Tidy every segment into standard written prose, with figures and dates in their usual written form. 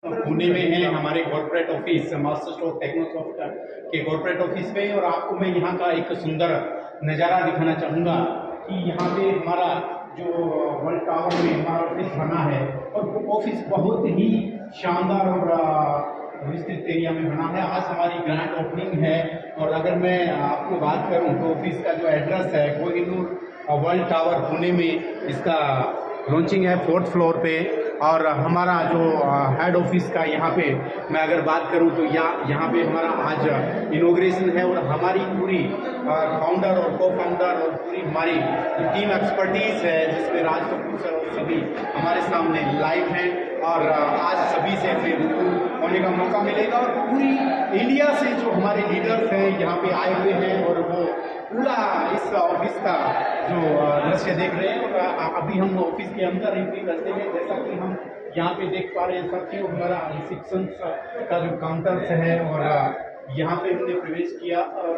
पुणे में है हमारे कॉर्पोरेट ऑफिस मास्टर स्ट्रोक टेक्नोसॉफ्ट के कॉर्पोरेट ऑफिस पे, और आपको मैं यहाँ का एक सुंदर नज़ारा दिखाना चाहूँगा कि यहाँ पे हमारा जो वर्ल्ड टावर में हमारा ऑफिस बना है, और वो ऑफिस बहुत ही शानदार और विस्तृत एरिया में बना है। आज हमारी ग्रैंड ओपनिंग है, और अगर मैं आपको बात करूँ तो ऑफिस का जो एड्रेस है कोहिनूर वर्ल्ड टावर पुणे में इसका लॉन्चिंग है 4th फ्लोर पे। और हमारा जो हेड ऑफिस का यहाँ पे मैं अगर बात करूँ तो यहाँ पे हमारा आज इनॉग्रेशन है, और हमारी पूरी फाउंडर और को फाउंडर और पूरी हमारी जो टीम एक्सपर्टीज है जिसमें राज कपूर सर और सभी हमारे सामने लाइव हैं, और आज सभी से हमें रूबरू होने का मौका मिलेगा। और पूरी इंडिया से जो हमारे लीडर्स हैं यहाँ पे आए हुए हैं, और वो पूरा इस ऑफिस का जो दृश्य देख रहे हैं। और अभी हम ऑफिस के अंदर एंट्री करते हैं, जैसा कि हम यहाँ पे देख पा रहे हैं साथियों, हमारा रिसेप्शन का जो काउंटर्स है, और यहाँ पे हमने प्रवेश किया और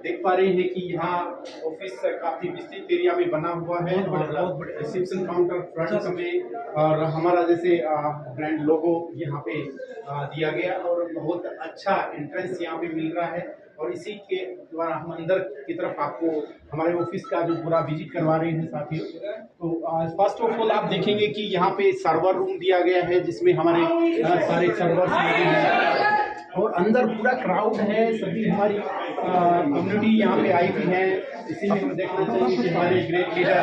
देख पा रहे हैं कि यहाँ ऑफिस काफी विस्तृत एरिया में बना हुआ है, और रिसेप्शन काउंटर फ्रंट में, और हमारा जैसे ब्रांड लोगो यहाँ पे दिया गया, और बहुत अच्छा एंट्रेंस यहाँ पे मिल रहा है। और इसी के द्वारा हम अंदर की तरफ आपको हमारे ऑफिस का जो पूरा विजिट करवा रहे हैं साथियों। तो फर्स्ट ऑफ ऑल आप देखेंगे कि यहाँ पे सर्वर रूम दिया गया है, जिसमें हमारे सारे सर्वर्स लगे हैं, और अंदर पूरा क्राउड है, सभी हमारी कम्युनिटी यहाँ पे आई हुई है। इसी में हम देखना चाहिए कि हमारे great leader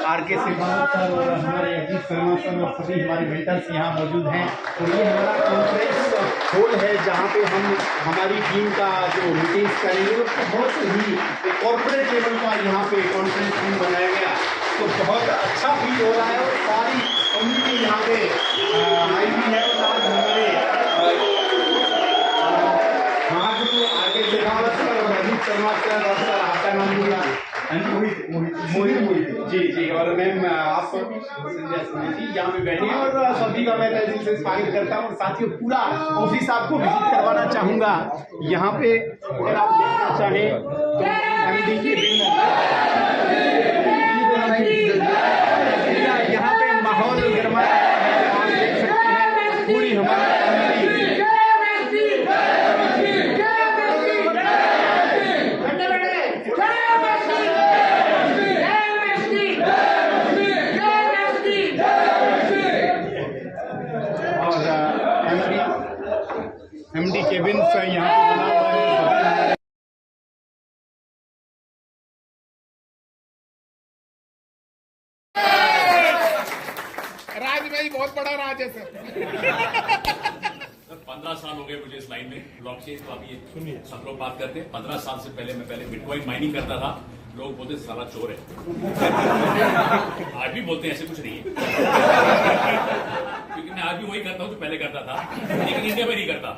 R K. Singh sir और हमारे अजीत शर्मा सर और सभी हमारे मेंटर्स यहाँ मौजूद हैं। और ये हमारा कॉन्फ्रेंस हॉल है जहाँ पे हम हमारी टीम का जो मीटिंग्स करेंगे, तो बहुत ही कॉर्पोरेट लेवल का यहाँ पे कॉन्फ्रेंस रूम बनाया गया, तो बहुत अच्छा फील हो रहा है, और सारी कम्युनिटी यहाँ पे आई हुई है। और आज हमारे आगे शेखावत सर और अजीत शर्मा सर और सर आपका नाम बोला मोहित जी, और मैम आप यहाँ पे बैठे हैं, और सभी का मैं दिल से स्वागत करता हूँ। और साथियों पूरा ऑफिस आपको विजिट करवाना चाहूँगा। यहाँ पे अगर आप देखना चाहें तो एमडी के यहाँ पे माहौल गरमाया है, आप देख सकते हैं पूरी हमारी एमडी केबिन यहाँ पे बना हुआ है। राज भाई बहुत बड़ा राज है सर। 15 साल हो गए मुझे इस लाइन में। ब्लॉकचेन तो अभी सुनिए सब लोग बात करते हैं। 15 साल से पहले मैं बिटकॉइन माइनिंग करता था, लोग बोलते साला चोर है। आज भी बोलते हैं, ऐसे कुछ नहीं है, क्योंकि मैं आज भी वही करता हूँ जो पहले करता था, लेकिन इंडिया में नहीं करता।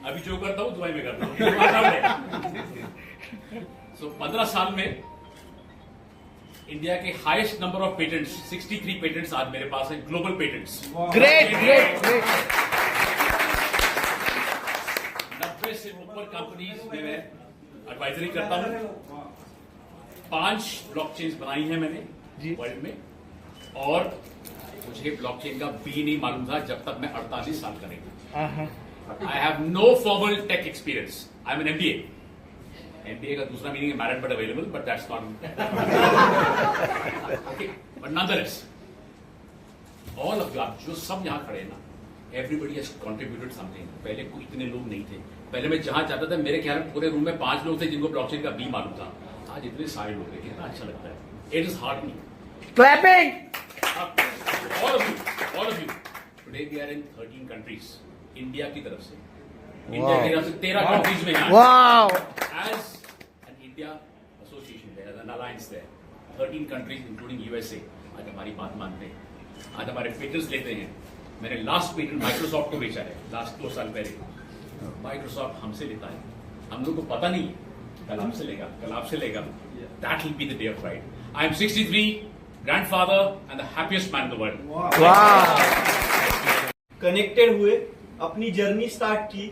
अभी जो करता हूँ दुबई में करता हूँ। सो 15 साल में इंडिया के highest number of patents 63 patents आज मेरे पास हैं, global patents. Great great great. 90 से ऊपर कंपनीज में मैं एडवाइजरी करता हूं। 5 ब्लॉकचेन्स बनाई हैं मैंने वर्ल्ड में, और मुझे ब्लॉकचेन का बी नहीं मालूम था जब तक मैं 48 साल का नहीं था। I have no formal tech experience, I am an MBA। MBA का दूसरा मीनिंग है married but available, but that's not. But nonetheless all of you, आप जो सब यहां खड़े हैं ना, एवरीबडी हैज कंट्रीब्यूटेड समथिंग। पहले कोई इतने लोग नहीं थे। पहले मैं जहां जाता था मेरे ख्याल में पूरे रूम में 5 लोग थे जिनको ब्लॉकचेन का बी मालूम था। आज इतने सारे लोग हैं, कितना अच्छा लगता है। It is hard me clapping all of you today we are in 13 countries India की तरफ से। इंडिया की तरफ से 13 कंट्रीज में हैं। Wow. As an India association there, as an alliance there, 13 countries including USA आज हमारी बात मानते हैं, आज हमारे पेटेंट्स लेते हैं। मैंने लास्ट पेटेंट माइक्रोसॉफ्ट को बेचा है लास्ट 2 साल पहले। माइक्रोसॉफ्ट हमसे लेता है, हम लोग को पता नहीं, कल हमसे लेगा, कल आपसे लेगा। That will be the day of pride. I am 63, grandfather and the happiest man in the world. Connected हुए, अपनी जर्नी स्टार्ट की।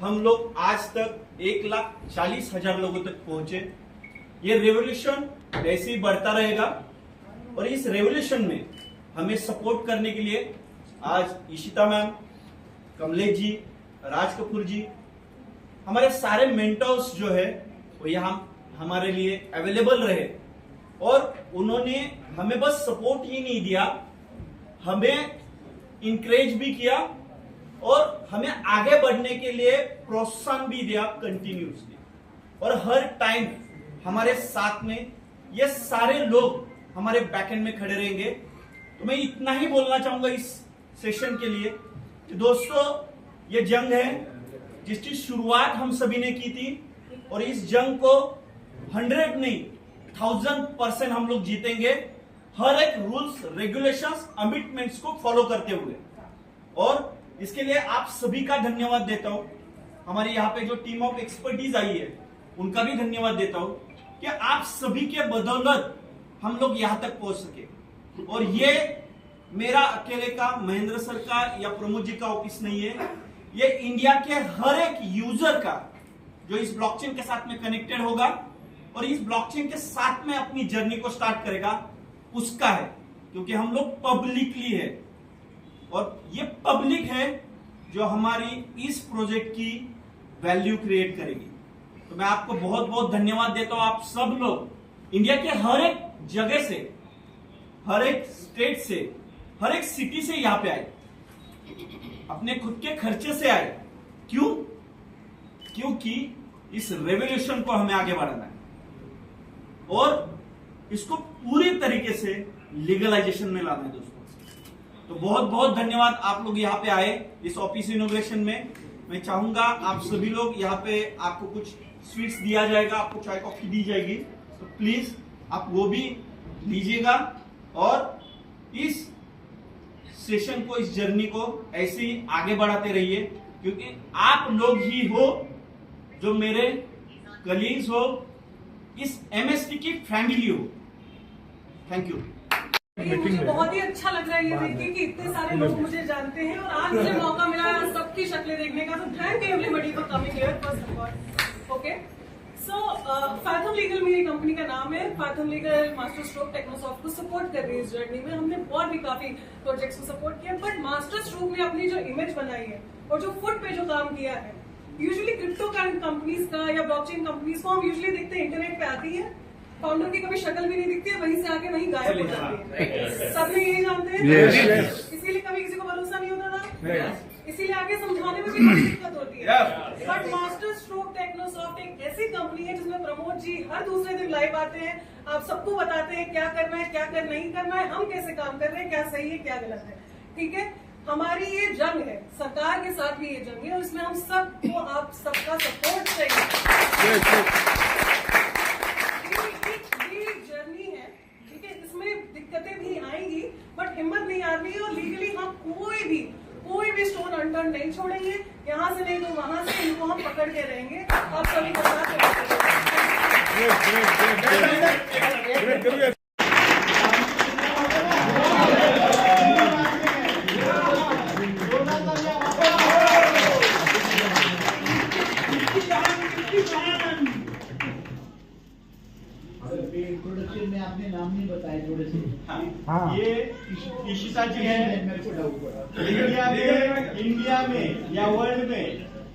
हम लोग आज तक 1,40,000 लोगों तक पहुंचे। ये रेवोल्यूशन ऐसे ही बढ़ता रहेगा, और इस रेवोल्यूशन में हमें सपोर्ट करने के लिए आज ईशिता मैम, कमलेश जी, राज कपूर जी, हमारे सारे मेंटर्स जो है वो यहाँ हमारे लिए अवेलेबल रहे और उन्होंने हमें बस सपोर्ट ही नहीं दिया, हमें इंकरेज भी किया और हमें आगे बढ़ने के लिए प्रोत्साहन भी दिया कंटिन्यूसली। और हर टाइम हमारे साथ में ये सारे लोग हमारे बैकएंड में खड़े रहेंगे। तो मैं इतना ही बोलना चाहूंगा इस सेशन के लिए कि दोस्तों, ये जंग है जिसकी शुरुआत हम सभी ने की थी और इस जंग को 100 नहीं 1000% हम लोग जीतेंगे, हर एक रूल्स, रेगुलेशंस, कमिटमेंट्स को फॉलो करते हुए। और इसके लिए आप सभी का धन्यवाद देता हूं। हमारे यहाँ पे जो टीम ऑफ एक्सपर्टीज आई है उनका भी धन्यवाद देता हूं कि आप सभी के बदौलत हम लोग यहां तक पहुंच सके। और ये मेरा अकेले का, महेंद्र सर का या प्रमोद जी का ऑफिस नहीं है, ये इंडिया के हर एक यूजर का जो इस ब्लॉकचेन के साथ में कनेक्टेड होगा और इस ब्लॉकचेन के साथ में अपनी जर्नी को स्टार्ट करेगा, उसका है। क्योंकि हम लोग पब्लिकली है और ये पब्लिक है जो हमारी इस प्रोजेक्ट की वैल्यू क्रिएट करेगी। तो मैं आपको बहुत बहुत धन्यवाद देता हूं। आप सब लोग इंडिया के हर एक जगह से, हर एक स्टेट से, हर एक सिटी से यहां पे आए, अपने खुद के खर्चे से आए। क्यों? क्योंकि इस रेवोल्यूशन को हमें आगे बढ़ाना है और इसको पूरी तरीके से लीगलाइजेशन में लाना है दोस्तों। तो बहुत बहुत धन्यवाद आप लोग यहाँ पे आए इस ऑफिस इनोग्रेशन में। मैं चाहूंगा आप सभी लोग यहाँ पे, आपको कुछ स्वीट्स दिया जाएगा, आपको चाय कॉफी दी जाएगी, तो प्लीज आप वो भी लीजिएगा और इस सेशन को, इस जर्नी को ऐसे ही आगे बढ़ाते रहिए, क्योंकि आप लोग ही हो जो मेरे कलीग्स हो, इस एमएसटी की फैमिली हो। Thank you. मुझे बहुत ही अच्छा लग रहा है ये देख के कि इतने सारे लोग मुझे जानते हैं और आज मुझे मौका मिला है सबकी शक्लें देखने का। तो thank you everybody for coming here first of all. Okay, so fathom legal मेरी कंपनी का नाम है। फैथम लीगल मास्टर स्ट्रोक टेक्नोसॉफ्ट को सपोर्ट कर रही है इस जर्नी में। हमने और भी काफी प्रोजेक्ट्स को सपोर्ट किया, बट मास्टर स्ट्रोक ने अपनी जो इमेज बनाई है और जो फुट पे जो काम किया है, यूजुअली क्रिप्टो कंपनीज का या ब्लॉकचेन कंपनीज को हम यूजुअली देखते हैं इंटरनेट पे आती है, फाउंडर की कभी शक्ल भी नहीं दिखती है, वहीं से आके वहीं गायब हो जाती है। सब लोग यही जानते हैं। इसीलिए कभी किसी को भरोसा नहीं होता था, इसीलिए आगे समझाने में भी बहुत दिक्कत होती है। बट मास्टर स्ट्रोक टेक्नोसॉफ्ट एक ऐसी कंपनी है जिसमें प्रमोद जी हर दूसरे दिन लाइव आते हैं, आप सबको बताते हैं क्या करना है, क्या कर नहीं करना है, हम कैसे काम कर रहे हैं, क्या सही है, क्या गलत है। ठीक है, हमारी ये जंग है, सरकार के साथ भी ये जंग है और इसमें हम सबको, आप सबका सपोर्ट चाहिए। जर्नी है, ठीक है, इसमें दिक्कतें भी आएंगी, बट हिम्मत नहीं हारनी है और लीगली हम कोई भी स्टोन अनटर्न नहीं छोड़ेंगे। यहाँ से नहीं तो वहां से इनको हम पकड़ के रहेंगे। आप सभी को इंट्रोडक्शन में आपने नाम नहीं बताया थोड़े से। हाँ। ये ईशिता जी है। मेरे को डाउट पड़ा। इंडिया में या वर्ल्ड में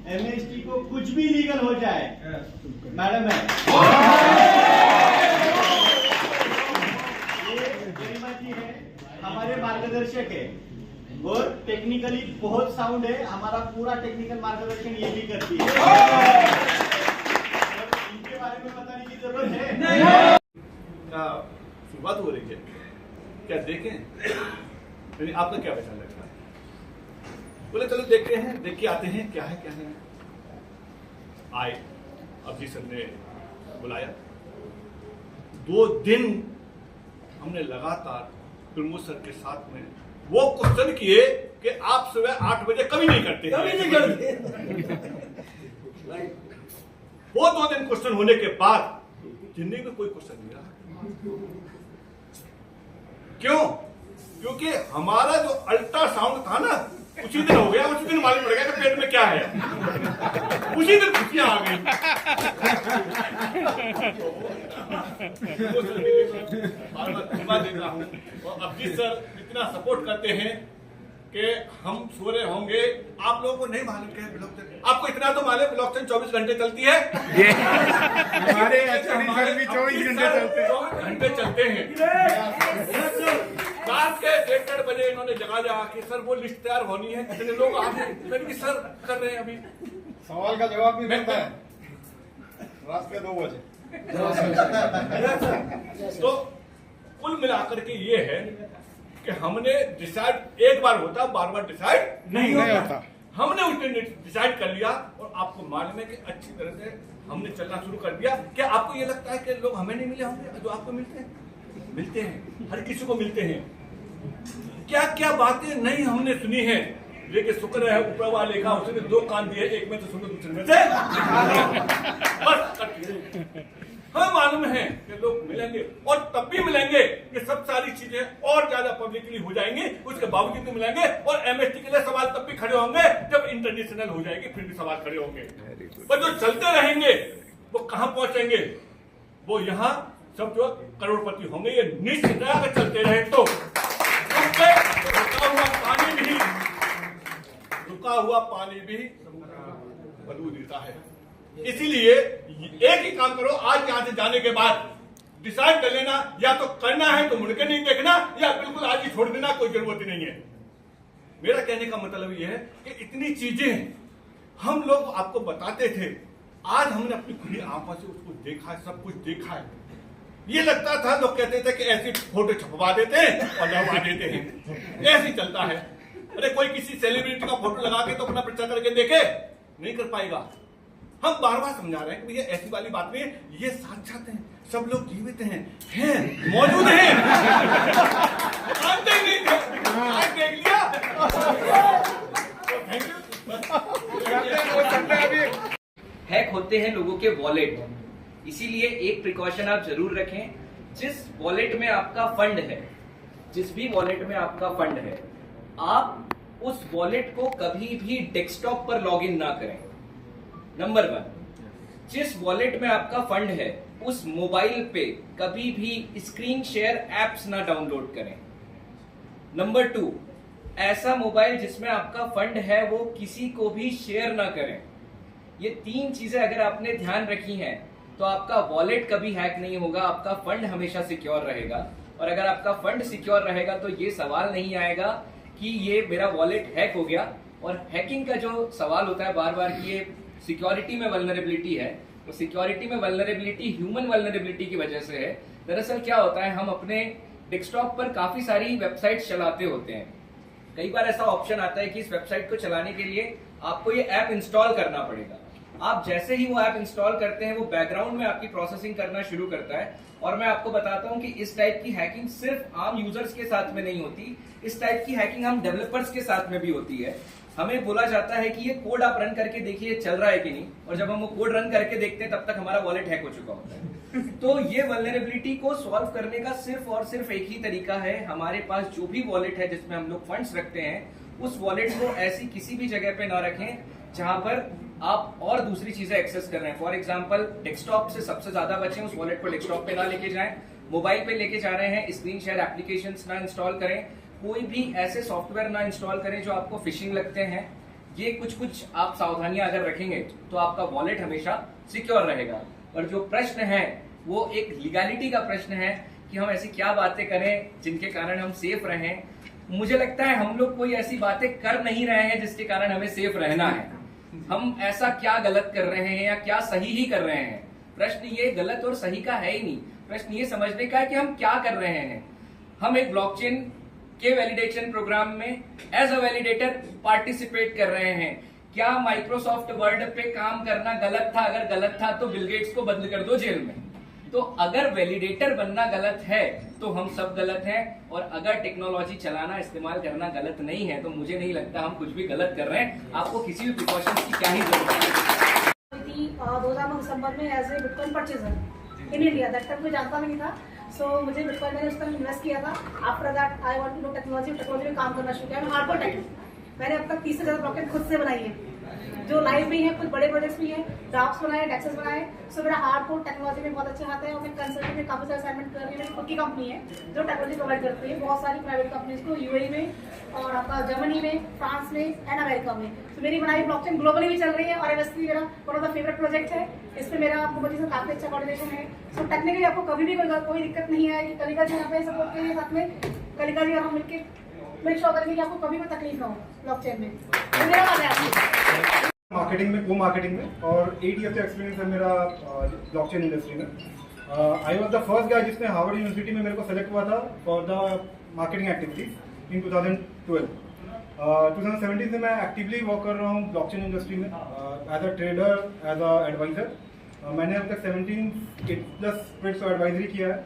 एमएसटी को कुछ भी लीगल हो जाए, मैडम है। ये गरिमा जी है, हमारे मार्गदर्शक है और टेक्निकली बहुत साउंड है। हमारा पूरा टेक्निकल मार्गदर्शन ये भी करती है। इनके बारे में बताने की जरूरत है नहीं। शुरुआत हो रही है, क्या देखें? आपका क्या पहचान लगता है? बोले चलो देखते हैं, देख के आते हैं क्या है। आए, अभी सर ने बुलाया, 2 दिन हमने लगातार प्रमोद सर के साथ में वो क्वेश्चन किए कि आप सुबह 8 बजे कभी नहीं करते। वो 2 दिन क्वेश्चन होने के बाद जिंदगी में कोई क्वेश्चन नहीं रहा। क्यों? क्योंकि हमारा जो अल्ट्रासाउंड था ना, उसी दिन हो गया, उसी दिन मालूम पड़ गया कि पेट में क्या है, उसी दिन खुशियां आ गई। बार बार धन्यवाद देता हूं। और अभी सर इतना सपोर्ट करते हैं, कि हम सो रहे होंगे, आप लोगों को नहीं मालूम क्या है ब्लॉकचेन। आपको इतना तो मालूम ब्लॉकचेन 24 घंटे चलती है। हमारे HOD सर भी 24 घंटे चलते हैं। 24 घंटे चलते हैं। रात के 1:30 बजे इन्होंने जगा कि सर वो लिस्ट तैयार होनी है, कितने लोग आ गए। मैंने कि सर कर रहे हैं अभी। सवाल का जवाब भी मिलता है रात के 2 बजे। तो कुल मिलाकर के ये है कि हमने डिसाइड एक बार होता, बार बार डिसाइड नहीं होता। हमने उस दिन डिसाइड कर लिया और आपको मालूम है कि अच्छी तरह से हमने चलना शुरू कर दिया। क्या आपको ये लगता है कि लोग हमें नहीं मिले होंगे जो आपको मिलते हैं? मिलते हैं, हर किसी को मिलते हैं। क्या क्या बातें नहीं हमने सुनी है, लेकिन शुक्र है ऊपर वाले का, उसने 2 कान दिए, एक में तो सुनो, दूसरे में से बस। हमें मालूम है कि लोग मिलेंगे और तब भी मिलेंगे कि सब सारी चीजें और ज्यादा पब्लिकली हो जाएंगी, उसके बावजूद भी मिलेंगे। और MST के लिए सवाल तब भी खड़े होंगे जब इंटरनेशनल हो जाएगी, फिर भी सवाल खड़े होंगे। पर जो चलते रहेंगे वो कहां पहुंचेंगे? वो यहाँ सब जो करोड़पति होंगे, ये निश्चित है अगर चलते रहे तो। रुका हुआ पानी भी बदबू देता है। इसीलिए एक ही काम करो, आज यहाँ से जाने के बाद डिसाइड कर लेना, या तो करना है तो मुड़कर नहीं देखना, या बिल्कुल आज ही छोड़ देना, कोई जरूरत ही नहीं है। मेरा कहने का मतलब यह है कि इतनी चीजें हम लोग आपको बताते थे, आज हमने अपनी खुली आंखों से उसको देखा है, सब कुछ देखा है। ये लगता था, लोग कहते थे कि ऐसी फोटो छपवा देते हैं और लगवा देते हैं, ऐसे ही चलता है। अरे कोई किसी सेलिब्रिटी का फोटो लगा के तो अपना प्रचार करके देखे, नहीं कर पाएगा। हम बार बार समझा रहे हैं कि भैया ऐसी वाली बात नहीं है, ये साक्षात हैं, सब लोग जीवित हैं, मौजूद हैं। जानते ही नहीं थे, आज देख लिया। Thank you. हैक होते हैं लोगों के वॉलेट, इसीलिए एक प्रिकॉशन आप जरूर रखें। जिस वॉलेट में आपका फंड है, जिस भी वॉलेट में आपका फंड है, आप उस वॉलेट को कभी भी डेस्कटॉप पर लॉगिन ना करें। नंबर 1, जिस वॉलेट में आपका फंड है उस मोबाइल पे कभी भी स्क्रीन शेयर एप्स ना डाउनलोड करें। नंबर 2, ऐसा मोबाइल जिसमें आपका फंड है वो किसी को भी शेयर ना करें। ये 3 चीजें अगर आपने ध्यान रखी हैं तो आपका वॉलेट कभी हैक नहीं होगा, आपका फंड हमेशा सिक्योर रहेगा। और अगर आपका फंड सिक्योर रहेगा तो ये सवाल नहीं आएगा कि ये मेरा वॉलेट हैक हो गया। और हैकिंग का जो सवाल होता है बार बार कि ये सिक्योरिटी में वल्नरेबिलिटी है, तो सिक्योरिटी में वल्नरेबिलिटी ह्यूमन वल्नरेबिलिटी की वजह से है। दरअसल क्या होता है, हम अपने डेस्कटॉप पर काफी सारी वेबसाइट चलाते होते हैं। कई बार ऐसा ऑप्शन आता है कि इस वेबसाइट को चलाने के लिए आपको ये ऐप इंस्टॉल करना पड़ेगा। आप जैसे ही वो ऐप इंस्टॉल करते हैं वो बैकग्राउंड में आपकी प्रोसेसिंग करना शुरू करता है। और मैं आपको बताता हूं कि इस टाइप की हैकिंग सिर्फ आम यूजर्स के साथ में नहीं होती, इस टाइप की हैकिंग हम डेवलपर्स के साथ में भी होती है। हमें बोला जाता है कि ये कोड आप रन करके देखिए चल रहा है कि नहीं, और जब हम वो कोड रन करके देखते हैं तब तक हमारा वॉलेट हैक हो चुका होता है। तो ये वल्नरेबिलिटी को सॉल्व करने का सिर्फ और सिर्फ एक ही तरीका है, हमारे पास जो भी वॉलेट है जिसमें हम लोग फंड्स रखते हैं उस वॉलेट को ऐसी किसी भी जगह पे ना रखें जहां पर आप और दूसरी चीजें एक्सेस कर रहे हैं। फॉर एग्जांपल डेस्कटॉप से सबसे ज्यादा बचें, उस वॉलेट को डेस्कटॉप पे ना लेके जाएं। मोबाइल पे लेके जा रहे हैं, स्क्रीन शेयर एप्लीकेशंस ना इंस्टॉल करें, कोई भी ऐसे सॉफ्टवेयर ना इंस्टॉल करें जो आपको फिशिंग लगते हैं। ये कुछ आप सावधानियां अगर रखेंगे तो आपका वॉलेट हमेशा सिक्योर रहेगा। और जो प्रश्न है वो एक लीगैलिटी का प्रश्न है कि हम ऐसी क्या बातें करें जिनके कारण हम सेफ रहें। मुझे लगता है हम लोग कोई ऐसी बातें कर नहीं रहे हैं जिसके कारण हमें सेफ रहना है। हम ऐसा क्या गलत कर रहे हैं या क्या सही ही कर रहे हैं। प्रश्न ये गलत और सही का है ही नहीं, प्रश्न ये समझने का है कि हम क्या कर रहे हैं। हम एक ब्लॉकचेन के वैलिडेशन प्रोग्राम में एज अ वैलिडेटर पार्टिसिपेट कर रहे हैं। क्या माइक्रोसॉफ्ट वर्ड पे काम करना गलत था? अगर गलत था तो बिल गेट्स को बंद कर दो जेल में। तो अगर वैलिडेटर बनना गलत है तो हम सब गलत हैं, और अगर टेक्नोलॉजी चलाना इस्तेमाल करना गलत नहीं है तो मुझे नहीं लगता हम कुछ भी गलत कर रहे हैं। आपको किसी भी प्रिकॉशंस की क्या ही जरूरत है। 2009 दिसंबर में as a bitcoin purchaser in India, that time कोई जानता नहीं था। सो मुझे बिटकॉइन मैंने उस टाइम इन्वेस्ट किया था। After that I want to know technology में काम करना शुरू किया। मैं हार्डकोर टेक, मैंने अब तक 30 से ज्यादा ब्लॉकचेन खुद से बनाई है। जो लाइव भी है, कुछ बड़े प्रोजेक्ट्स भी हैं, ड्राफ्ट्स बनाए, डेक्सेस बनाए। सो मेरा हार्ड कोड टेक्नोलॉजी में बहुत अच्छा आता है और मैं कंसल्टिंग में काफी सारे असाइनमेंट कर रही हूँ। मेरी खुद की कंपनी है जो टेक्नोलॉजी प्रोवाइड करती है बहुत सारी प्राइवेट कंपनीज को, यूएई में और आपका जर्मनी में, फ्रांस में एंड अमेरिका में। तो मेरी बनाई ब्लॉकचेन ग्लोबली भी चल रही है और एमएसपी मेरा one of the favourite project है। इसमें मेरा मोबाइल से काफी अच्छा कोऑर्डिनेशन है। सो टेक्निकली आपको कभी भी कोई दिक्कत नहीं आएगी। कलिका जी यहाँ पे सपोर्ट करेंगे साथ में, कलिका जी और हम मिलकर मेक श्योर करेंगे कि आपको कभी भी तकलीफ ना हो ब्लॉकचेन में। तो मेरा बात है आपकी मार्केटिंग में, को मार्केटिंग में, और 8 ईयर का एक्सपीरियंस है मेरा ब्लॉकचेन इंडस्ट्री में। I was the first guy जिसने हार्वर्ड यूनिवर्सिटी में मेरे को सेलेक्ट हुआ था for the marketing activities in 2012। 2017 से मैं एक्टिवली वर्क कर रहा हूँ ब्लॉकचेन इंडस्ट्री में as a trader, as a advisor. मैंने अब तक 17+ स्प्रिट्स और एडवाइजरी किया है।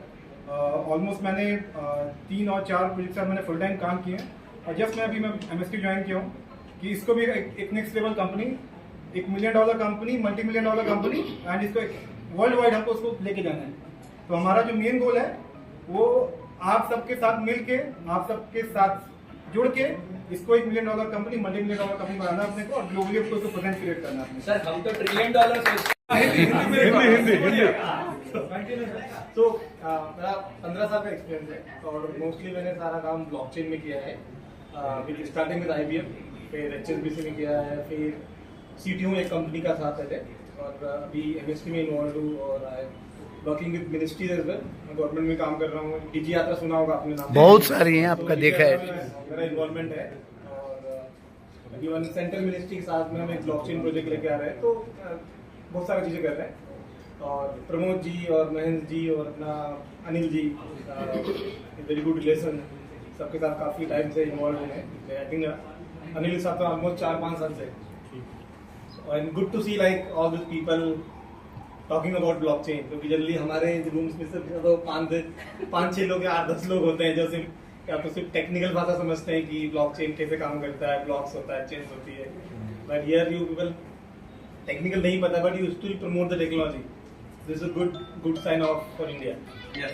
ऑलमोस्ट मैंने 3 और 4 प्रोजेक्ट मैंने फुल टाइम काम किए हैं। और जस्ट मैं MSQ ज्वाइन किया हूँ कि इसको भी एक next level company, $1 million company, $multi-million company, and इसको वर्ल्ड वाइड हमको उसको लेके जाना है। तो हमारा जो मेन गोल है वो आप सबके साथ मिल के, आप सबके साथ जुड़ के इसको $1 मिलियन कंपनी, $multi-million कंपनी बनाना है अपने को, और ग्लोबली उसको प्रेजेंस क्रिएट करना है अपने। सर हम तो $1 ट्रिलियन हिंदी। तो मेरा 15 साल का एक्सपीरियंस है और मोस्टली मैंने सारा काम ब्लॉकचेन में किया है। विद स्टार्टिंग विद IBM, फिर HSBC में किया है, फिर CTO एक कंपनी का साथ है, और अभी MSP में इन्वॉल्व हूँ, और working with ministries as well. मैं गवर्नमेंट में काम कर रहा हूँ। DG यात्रा सुना होगा आपने नाम, बहुत सारी हैं, आपका देखा है। मेरा इन्वॉल्वमेंट है, और इवन सेंट्रल मिनिस्ट्री के साथ में हम एक ब्लॉकचेन प्रोजेक्ट लेके आ रहे हैं। तो बहुत सारी चीज़ें कर रहे हैं, और प्रमोद जी और महेंद्र जी और अपना Anil ji, very good relation, सबके साथ काफ़ी टाइम से इन्वॉल्व हैं। आई थिंक अनिल के साथ तो ऑलमोस्ट 4-5 साल से। And good to see like all this people talking about blockchain, क्योंकि जनरली हमारे रूम्स में सिर्फ तो 5-6 लोग या 8-10 लोग होते हैं जो सिर्फ या तो सिर्फ टेक्निकल भाषा समझते हैं कि ब्लॉकचेन कैसे काम करता है, ब्लॉक्स होता है, चेन्स होती है। But here you people technical नहीं पता, but you to promote the technology. This is a good sign of for India. Yes.